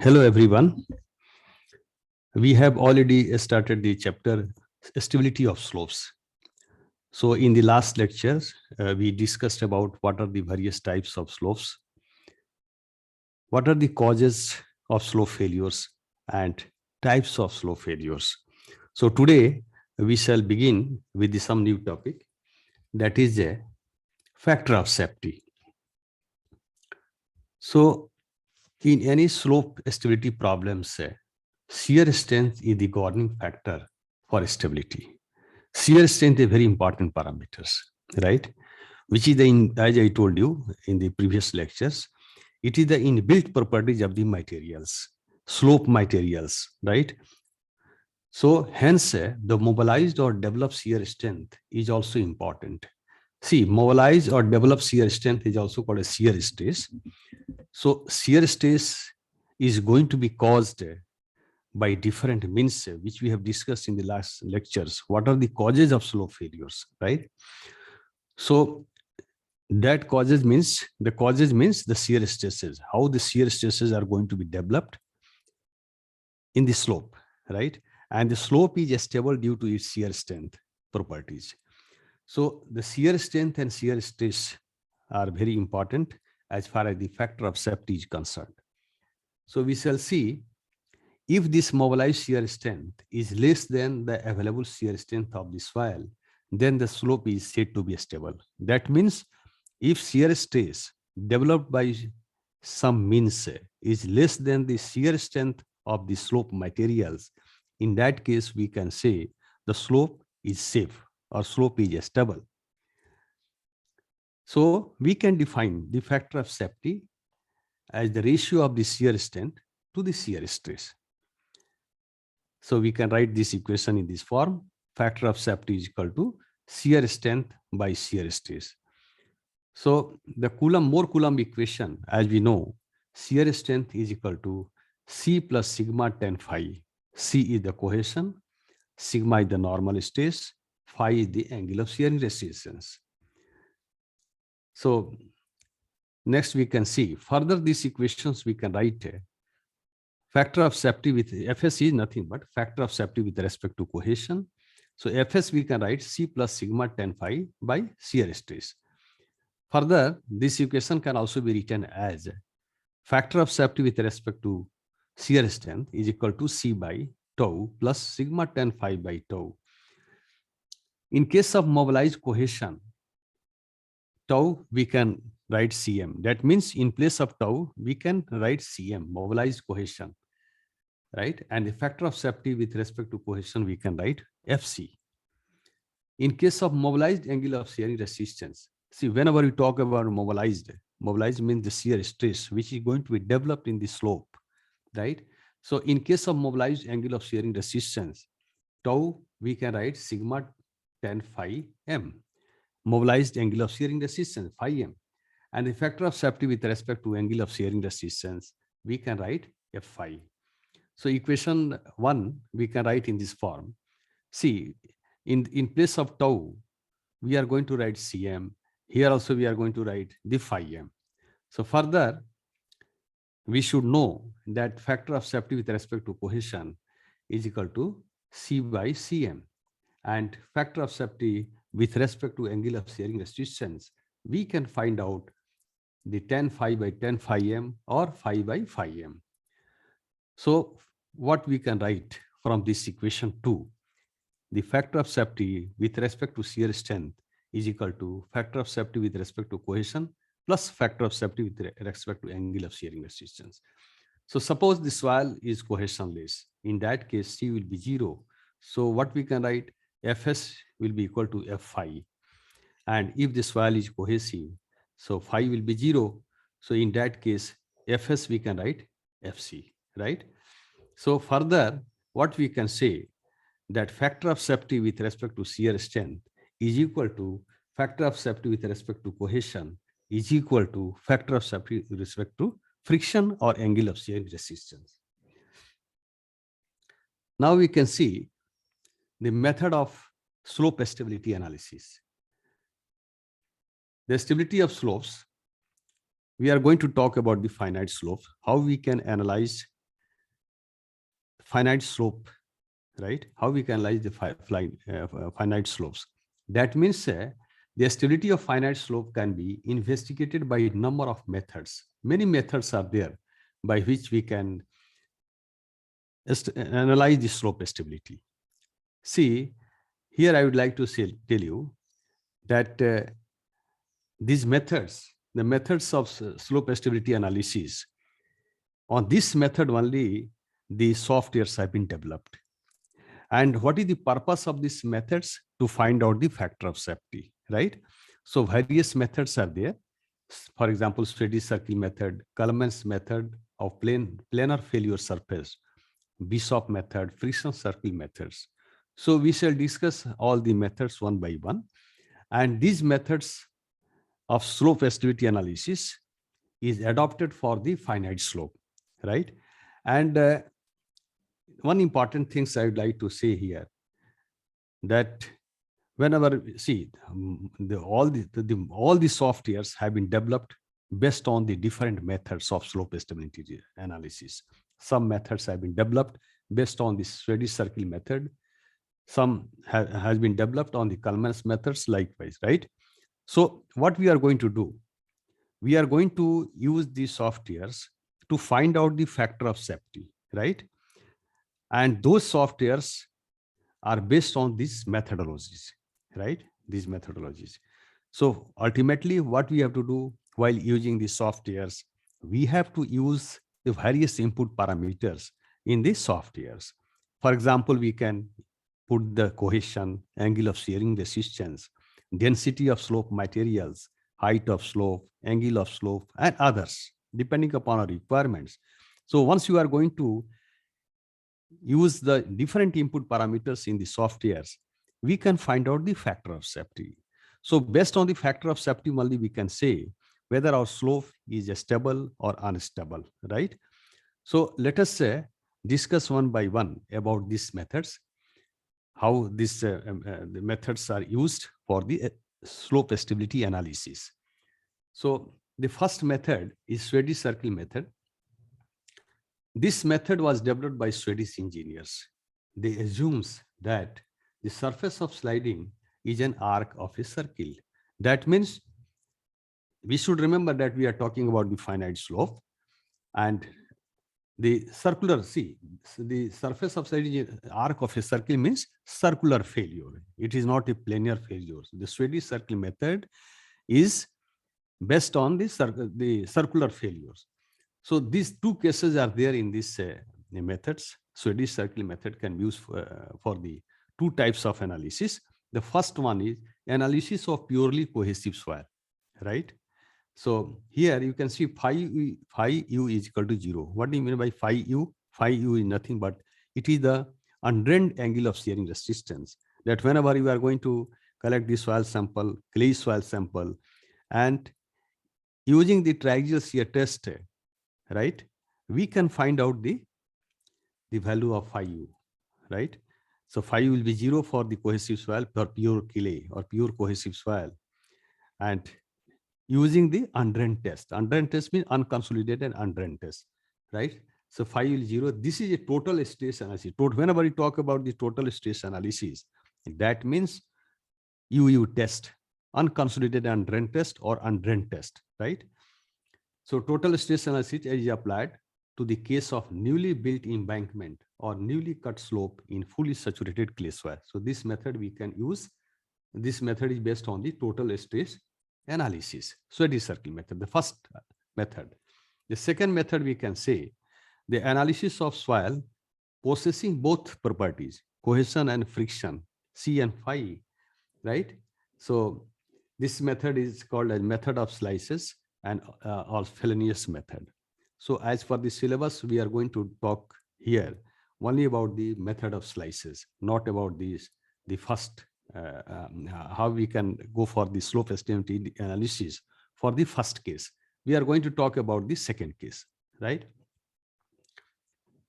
Hello everyone. We have already started the chapter stability of slopes. So in the last lectures, we discussed about what are the various types of slopes, what are the causes of slope failures and types of slope failures. So today we shall begin with some new topic, that is a factor of safety. So in any slope stability problems, shear strength is the governing factor for stability. Shear strength is very important parameters, right? Which is as I told you in the previous lectures, it is the inbuilt properties of the materials, slope materials, right? So hence the mobilized or developed shear strength is also important. See, mobilized or developed shear strength is also called a shear stress. So shear stress is going to be caused by different means, which we have discussed in the last lectures. What are the causes of slope failures, right? So that causes means the shear stresses, how the shear stresses are going to be developed in the slope, right? And the slope is stable due to its shear strength properties. So the shear strength and shear stress are very important as far as the factor of safety is concerned. So we shall see, if this mobilized shear strength is less than the available shear strength of the soil, then the slope is said to be stable. That means if shear stress developed by some means is less than the shear strength of the slope materials, in that case we can say the slope is safe or slope is stable. So we can define the factor of safety as the ratio of the shear strength to the shear stress. So we can write this equation in this form: factor of safety is equal to shear strength by shear stress. So the Moore Coulomb equation, as we know, shear strength is equal to C plus sigma tan phi. C is the cohesion, sigma is the normal stress, phi is the angle of shearing resistance. So next we can see further these equations we can write factor of safety with Fs is nothing but factor of safety with respect to cohesion. So Fs we can write C plus sigma tan phi by shear stress. Further, this equation can also be written as factor of safety with respect to shear strength is equal to C by tau plus sigma tan phi by tau. In case of mobilized cohesion, tau we can write Cm. That means in place of tau, we can write Cm, mobilized cohesion, right? And the factor of safety with respect to cohesion, we can write Fc. In case of mobilized angle of shearing resistance, see, whenever we talk about mobilized means the shear stress, which is going to be developed in the slope, right? So in case of mobilized angle of shearing resistance, tau, we can write sigma tan phi m, mobilized angle of shearing resistance, phi m. And the factor of safety with respect to angle of shearing resistance, we can write F phi. So equation 1, we can write in this form. See, in place of tau, we are going to write Cm. Here also we are going to write the phi m. So further, we should know that factor of safety with respect to cohesion is equal to C by Cm. And factor of safety with respect to angle of shearing resistance, we can find out the tan phi by tan phi m or phi by phi m. So what we can write from this equation 2, the factor of safety with respect to shear strength is equal to factor of safety with respect to cohesion plus factor of safety with respect to angle of shearing resistance. So suppose the soil is cohesionless. In that case, C will be 0. So what we can write, Fs will be equal to F phi. And if the soil is cohesive, so phi will be 0. So in that case, Fs we can write Fc, right? So further, what we can say, that factor of safety with respect to shear strength is equal to factor of safety with respect to cohesion is equal to factor of safety with respect to friction or angle of shearing resistance. Now we can see the method of slope stability analysis. The stability of slopes, we are going to talk about the finite slopes, how we can analyze finite slope, right? How we can analyze the finite slopes. That means the stability of finite slope can be investigated by a number of methods. Many methods are there by which we can analyze the slope stability. See, here I would like to tell you that these methods, the methods of slope stability analysis, on this method only the softwares have been developed. And what is the purpose of these methods? To find out the factor of safety, right? So various methods are there. For example, steady circle method, Kalman's method of planar failure surface, Bishop method, friction circle methods. So we shall discuss all the methods one by one. And these methods of slope stability analysis is adopted for the finite slope, right? And one important things I would like to say here, that whenever see all the softwares have been developed based on the different methods of slope stability analysis. Some methods have been developed based on the steady circle method. Some has been developed on the Kalman's methods likewise, right? So what we are going to do, we are going to use these softwares to find out the factor of safety, right? And those softwares are based on these methodologies, right? These methodologies. So ultimately, what we have to do while using these softwares, we have to use the various input parameters in these softwares. For example, we can put the cohesion, angle of shearing resistance, density of slope materials, height of slope, angle of slope, and others, depending upon our requirements. So once you are going to use the different input parameters in the softwares, we can find out the factor of safety. So based on the factor of safety only, we can say whether our slope is stable or unstable, right? So let us discuss one by one about these methods, how the methods are used for the slope stability analysis. So the first method is Swedish circle method. This method was developed by Swedish engineers. They assumes that the surface of sliding is an arc of a circle. That means we should remember that we are talking about the finite slope, and the circular, see, the surface of sliding arc of a circle means circular failure. It is not a planar failure. The Swedish circle method is based on the circular failures. So these two cases are there in these methods. Swedish circle method can be used for the two types of analysis. The first one is analysis of purely cohesive soil, right? So here you can see phi u is equal to 0. What do you mean by phi u? Phi u is nothing but it is the undrained angle of shearing resistance, that whenever you are going to collect the soil sample, clay soil sample, and using the triaxial shear test, right, we can find out the value of phi u, right? So phi u will be 0 for the cohesive soil, for pure clay or pure cohesive soil, and using the undrained test. Undrained test means unconsolidated undrained test, right? So phi u is 0. This is a total stress analysis. Whenever you talk about the total stress analysis, that means UU test, unconsolidated undrained test or undrained test, right? So total stress analysis is applied to the case of newly built embankment or newly cut slope in fully saturated clay soil. So this method we can use. This method is based on the total stress analysis. Swedish circle method, the first method. The second method we can say the analysis of soil possessing both properties, cohesion and friction, C and phi, right? So this method is called a method of slices and or Frobenius method. So as for the syllabus, we are going to talk here only about the method of slices, not about the first, how we can go for the slope stability analysis for the first case. We are going to talk about the second case, right?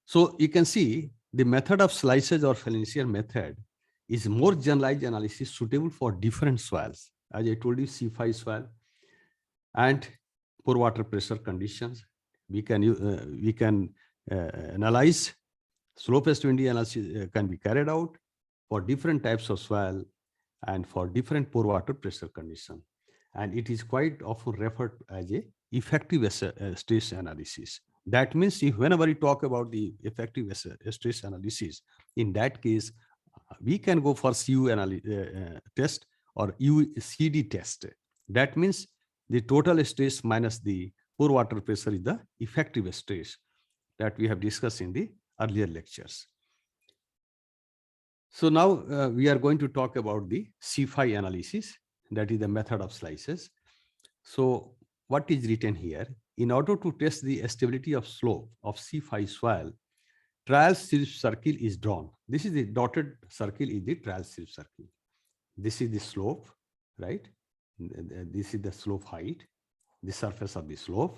So you can see the method of slices or Frobenius method is more generalized analysis suitable for different soils. As I told you, C5 soil and poor water pressure conditions. We can analyze Slope estimating analysis can be carried out for different types of soil and for different pore water pressure condition. And it is quite often referred as a effective stress analysis. That means if whenever you talk about the effective stress analysis, in that case, we can go for CU test or UCD test. That means the total stress minus the pore water pressure is the effective stress that we have discussed in the earlier lectures. So now we are going to talk about the C5 analysis, that is the method of slices. So what is written here? In order to test the stability of slope of C5 soil, trial slip circle is drawn. This is the dotted circle is the trial slip circle. This is the slope, right? This is the slope height, the surface of the slope.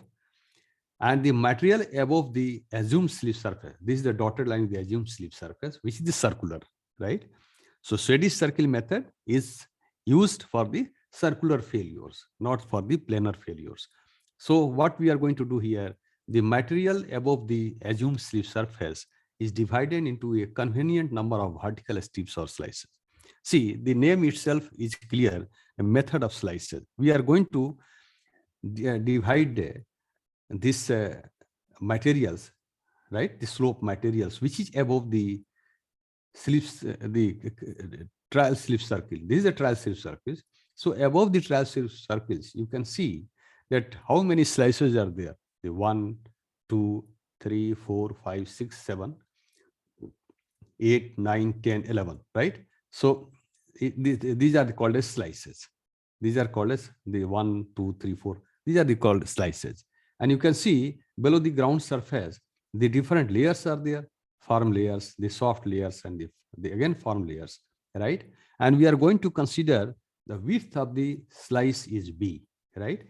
And the material above the assumed slip surface, this is the dotted line, the assumed slip surface, which is the circular, right? So Swedish circle method is used for the circular failures, not for the planar failures. So what we are going to do here, the material above the assumed slip surface is divided into a convenient number of vertical strips or slices. See, the name itself is clear, a method of slices. We are going to divide this materials, right? The slope materials, which is above the slips, the trial slip circle. This is a trial slip circle. So above the trial slip circles, you can see that how many slices are there. The 1, 2, 3, 4, 5, 6, 7, 8, 9, 10, 11, right? So these are called as slices. These are called as the 1, 2, 3, 4. These are called slices. And you can see below the ground surface, the different layers are there, firm layers, the soft layers, and the again firm layers, right? And we are going to consider the width of the slice is B, right?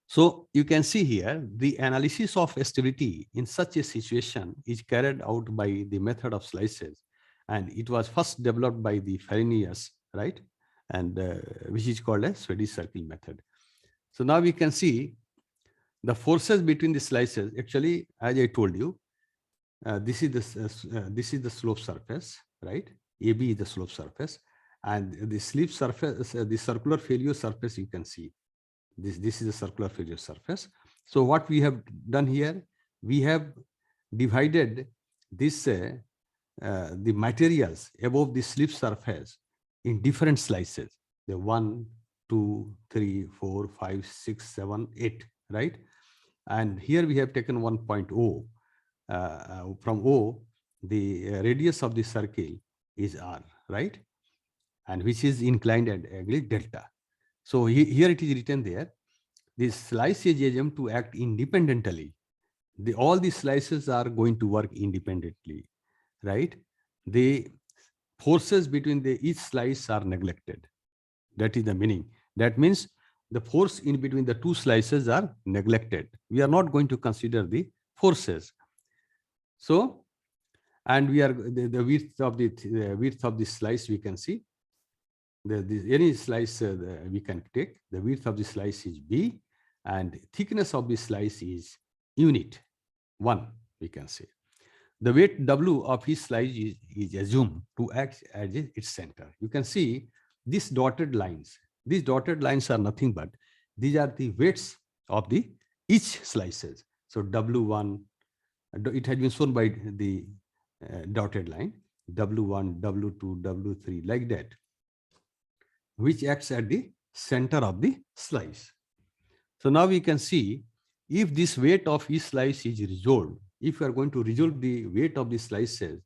So you can see here, the analysis of stability in such a situation is carried out by the method of slices. And it was first developed by the Farinius, right? And which is called a Swedish circle method. So now we can see the forces between the slices. Actually, as I told you, this is the slope surface, right? AB is the slope surface, and the slip surface, the circular failure surface, you can see. This is the circular failure surface. So what we have done here, we have divided this the materials above the slip surface in different slices. The 1, 2, 3, 4, 5, 6, 7, 8, right? And here we have taken 1 point O. From O, the radius of the circle is R, right? And which is inclined at angle delta. So here it is written there, the slice is assumed to act independently. All the slices are going to work independently, right? The forces between each slice are neglected. That is the meaning. That means the force in between the two slices are neglected. We are not going to consider the forces. So, and we are the width of the slice, we can see. Any slice we can take, the width of the slice is B, and thickness of the slice is unit 1, we can say. The weight W of each slice is assumed to act as its center. You can see these dotted lines. These dotted lines are nothing but these are the weights of the each slices. So W1, it has been shown by the dotted line, W1, W2, W3, like that, which acts at the center of the slice. So now we can see if this weight of each slice is resolved, if we are going to resolve the weight of the slices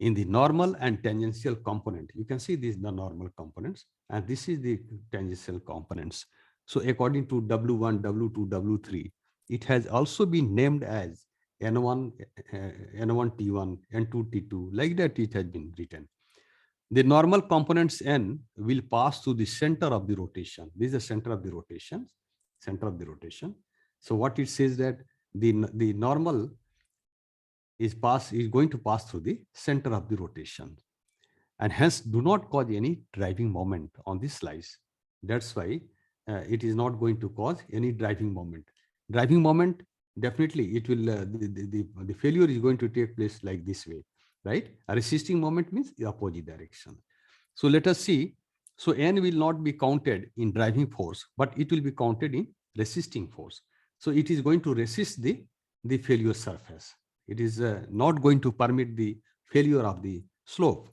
in the normal and tangential component, you can see these are the normal components, and this is the tangential components. So according to W1, W2, W3, it has also been named as N1, N1T1, N2T2, like that it has been written. The normal components N will pass through the center of the rotation. This is the center of the rotation, So what it says that the normal is going to pass through the center of the rotation, and hence do not cause any driving moment on this slice. That's why it is not going to cause any driving moment. Driving moment definitely it will, the failure is going to take place like this way, right? A resisting moment means the opposite direction. So let us see. So N will not be counted in driving force, but it will be counted in resisting force. So it is going to resist the failure surface. It is not going to permit the failure of the slope.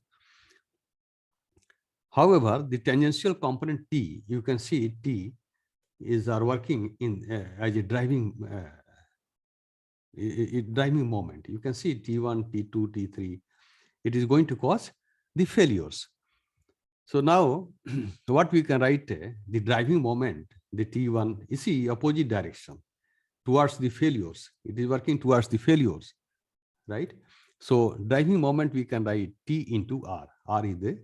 However, the tangential component T, you can see T is are working in as a driving driving moment. You can see T1, T2, T3. It is going to cause the failures. So now what we can write, the driving moment, the T1, you see opposite direction towards the failures. It is working towards the failures, right? So driving moment, we can write T into R. R is the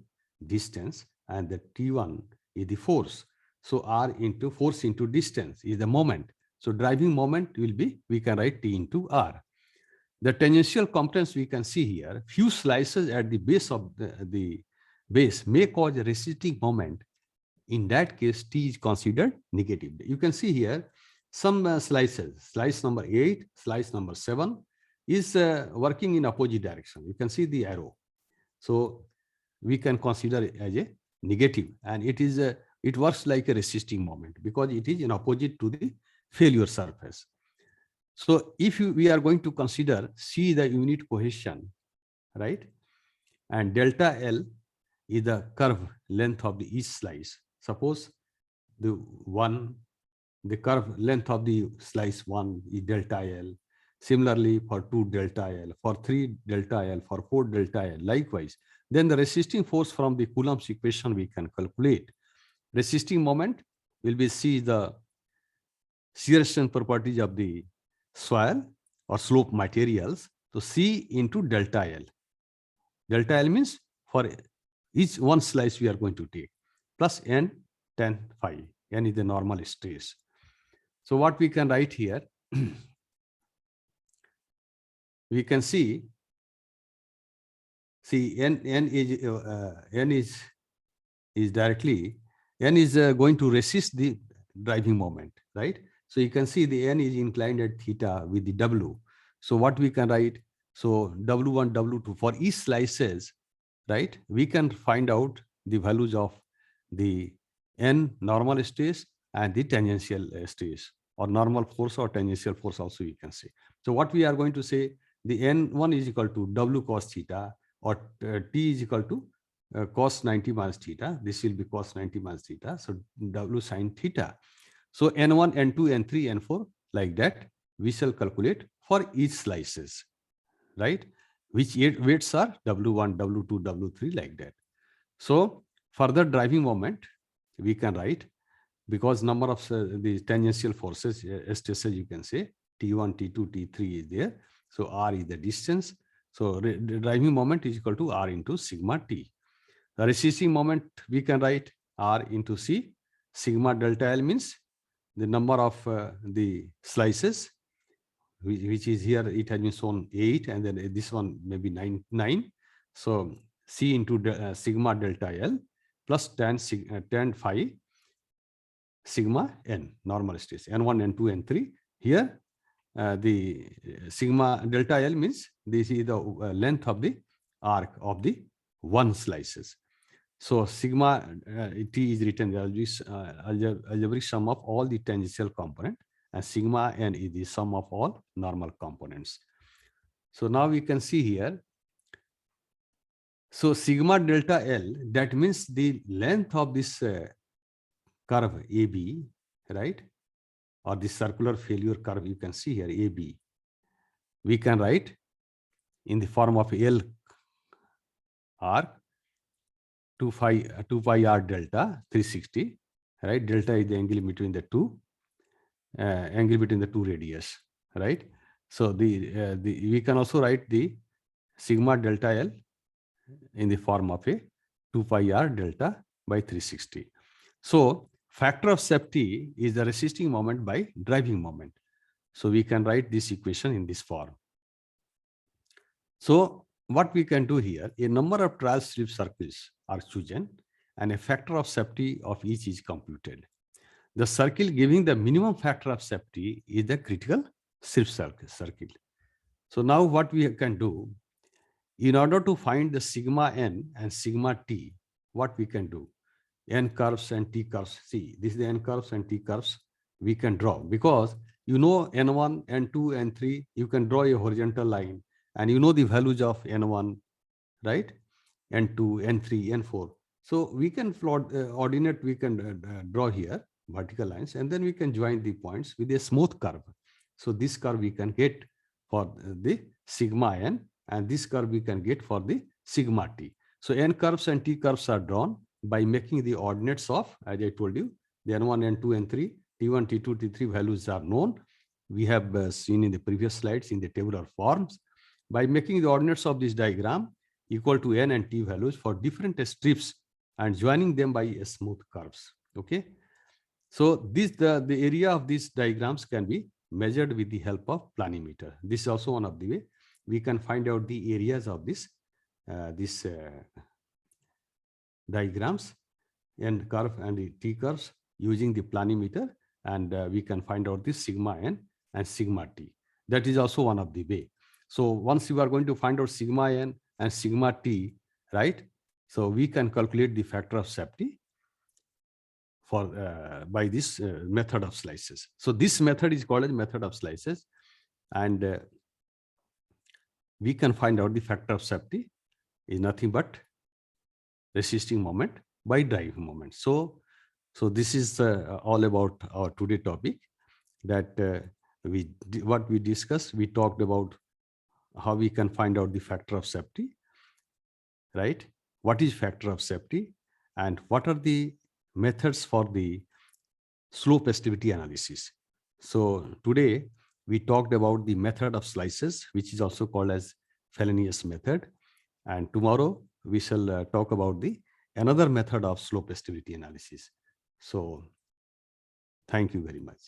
distance and the T1 is the force. So R into force into distance is the moment. So driving moment will be, we can write T into R. The tangential components we can see here, few slices at the base of the base may cause a resisting moment. In that case, T is considered negative. You can see here some slices, slice number 8, slice number 7 is working in opposite direction. You can see the arrow. So we can consider it as a negative, and it works like a resisting moment because it is in opposite to the failure surface. So if we are going to consider C the unit cohesion, right? And delta L is the curve length of the each slice. Suppose the curve length of the slice 1 is delta L. Similarly, for 2 delta L, for 3 delta L, for 4 delta L, likewise. Then the resisting force from the Coulomb's equation we can calculate. Resisting moment will be C the shear strength properties of the soil or slope materials. So C into delta L. Delta L means for each one slice we are going to take, plus N tan phi. N is the normal stress. So what we can write here, we can see N is directly, N is going to resist the driving moment, right? So you can see the N is inclined at theta with the W. So what we can write, so W1, W2 for each slices, right? We can find out the values of the N normal stress and the tangential stress, or normal force or tangential force also you can say. So what we are going to say, the N1 is equal to W cos theta, or T is equal to cos 90 minus theta. This will be cos 90 minus theta. So W sin theta. So N1, N2, N3, N4, like that, we shall calculate for each slices, right? Which weights are W1, W2, W3, like that. So further driving moment, we can write, because number of the tangential forces, stresses, you can say T1, T2, T3 is there. So R is the distance. So the driving moment is equal to R into sigma T. The resisting moment, we can write R into C. Sigma delta L means the number of the slices, which is here, it has been shown 8, and then this one maybe 9. So C into sigma delta L plus tan phi sigma N, normal stress, N1, N2, N3. Here, the sigma delta L means this is the length of the arc of the one slices. So sigma T is written as algebraic sum of all the tangential component, and sigma N is the sum of all normal components. So now we can see here. So sigma delta L, that means the length of this curve AB, right? Or the circular failure curve, you can see here AB. We can write in the form of L arc 2 pi r delta 360, right? Delta is the angle between the two radius, right? So we can also write the sigma delta L in the form of a 2 pi r delta by 360. So factor of safety is the resisting moment by driving moment. So we can write this equation in this form. So what we can do here, a number of trial strip circles are chosen and a factor of safety of each is computed. The circle giving the minimum factor of safety is the critical circle. So now what we can do, in order to find the sigma n and sigma t, what we can do, n curves and t curves. See, this is the n curves and t curves we can draw, because you know n1, n2, n3, you can draw a horizontal line, and you know the values of n1, right? n2, n3, n4. So we can plot ordinate, we can draw here vertical lines, and then we can join the points with a smooth curve. So this curve we can get for the sigma n, and this curve we can get for the sigma t. So n curves and t curves are drawn by making the ordinates of, as I told you, the n1, n2, n3, t1, t2, t3 values are known. We have seen in the previous slides in the tabular forms. By making the ordinates of this diagram equal to n and t values for different strips and joining them by a smooth curves. Okay. So this the area of these diagrams can be measured with the help of planimeter. This is also one of the way we can find out the areas of this diagrams, n curve and the t curves using the planimeter, and we can find out this sigma n and sigma t. That is also one of the way. So once you are going to find out sigma n and sigma t, right? So we can calculate the factor of safety for by this method of slices. So this method is called as method of slices, and we can find out the factor of safety is nothing but resisting moment by driving moment. So this is all about our today topic, that what we discussed. We talked about how we can find out the factor of safety, right? What is factor of safety, and what are the methods for the slope estimation analysis. So today we talked about the method of slices, which is also called as Fellenius method, and tomorrow we shall talk about the another method of slope estimation analysis. So thank you very much.